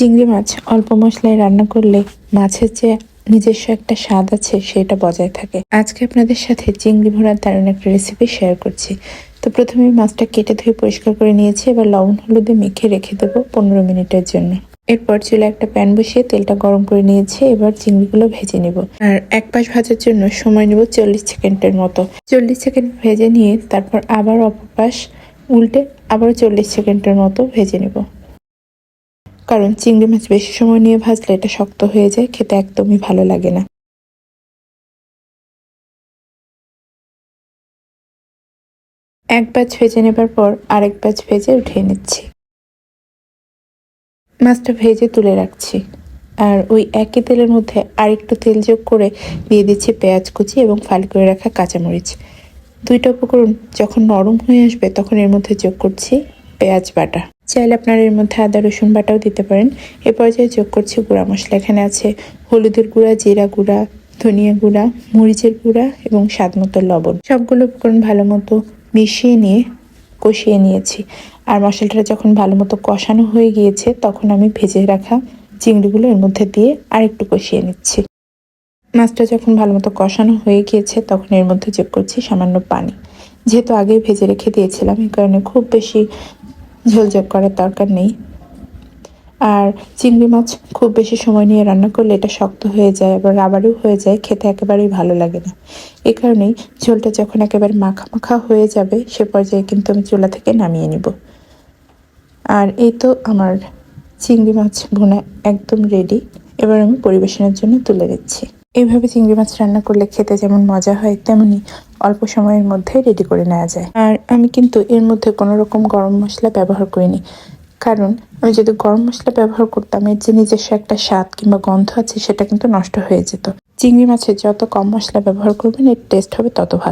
চিংড়ি মাছ অল্প মশলায় রান্না করলে মাছের যে নিজস্ব একটা স্বাদ আছে সেটা বজায় থাকে। আজকে আপনাদের সাথে চিংড়ি ভুনার দারুণ একটা রেসিপি শেয়ার করছি। তো প্রথমে মাছটা কেটে ধুয়ে পরিষ্কার করে নিয়েছি। এবার লবণ হলুদে মেখে রেখে দেবো 15 মিনিটের জন্য। এরপর চুলে একটা প্যান বসিয়ে তেলটা গরম করে নিয়েছি। এবার চিংড়িগুলো ভেজে নেব। আর এক পাশ ভাজার জন্য সময় নেব 40 সেকেন্ডের মতো। 40 সেকেন্ড ভেজে নিয়ে তারপর আবার অপর পাশ উল্টে আবারও 40 সেকেন্ডের মতো ভেজে নেব। কারণ চিংড়ি মাছ বেশি সময় নিয়ে ভাজলে এটা শক্ত হয়ে যায়, খেতে একদমই ভালো লাগে না। এক ব্যাচ ভেজে নেবার পর আরেক ব্যাচ ভেজে উঠিয়ে নিচ্ছি। মাছটা ভেজে তুলে রাখছি। আর ওই একই তেলের মধ্যে আরেকটু তেল যোগ করে দিয়ে দিচ্ছি পেঁয়াজ কুচি এবং ফালি করে রাখা কাঁচামরিচ। দুইটা উপকরণ যখন নরম হয়ে আসবে তখন এর মধ্যে যোগ করছি পেঁয়াজ বাটা। চাইলে আপনারা এর মধ্যে আদা রসুন বাটাও দিতে পারেন। এ পর্যায়ে যোগ করছি গুঁড়া মশলা। এখানে আছে হলুদের গুঁড়া, জিরা গুঁড়া, ধনিয়া গুঁড়া, মরিচের গুঁড়া এবং স্বাদ মতো লবণ। সবগুলো উপকরণ ভালো মতো মিশিয়ে নিয়ে কষিয়ে নিয়েছি। আর মশলাটা যখন ভালো মতো কষানো হয়ে গিয়েছে তখন আমি ভেজে রাখা চিংড়িগুলো এর মধ্যে দিয়ে আরেকটু কষিয়ে নিচ্ছি। মাছটা যখন ভালো মতো কষানো হয়ে গিয়েছে তখন এর মধ্যে যোগ করছি সামান্য পানি। যেহেতু আগেই ভেজে রেখে দিয়েছিলাম এই কারণে খুব বেশি ঝোল যোগ করার দরকার নেই। আর চিংড়ি মাছ খুব বেশি সময় নিয়ে রান্না করলে এটা শক্ত হয়ে যায়, আবার রাবারও হয়ে যায়, খেতে একেবারেই ভালো লাগে না। এ কারণেই ঝোলটা যখন একেবারে মাখা মাখা হয়ে যাবে সে পর্যায়ে কিন্তু আমি চুলা থেকে নামিয়ে নিব। আর এই তো আমার চিংড়ি মাছ ভুনা একদম রেডি। এবার আমি পরিবেশনের জন্য তুলে দিচ্ছি। এইভাবে চিংড়ি মাছ রান্না করলে খেতে যেমন মজা হয় তেমনি অল্প সময়ের মধ্যে রেডি করে নেওয়া যায়। আর আমি কিন্তু এর মধ্যে কোনো রকম গরম মশলা ব্যবহার করিনি, কারণ আমি যদি গরম মশলা ব্যবহার করতাম এর যে নিজস্ব একটা স্বাদ কিংবা গন্ধ আছে সেটা কিন্তু নষ্ট হয়ে যেত। চিংড়ি মাছে যত কম মশলা ব্যবহার করবেন এর টেস্ট হবে তত ভালো।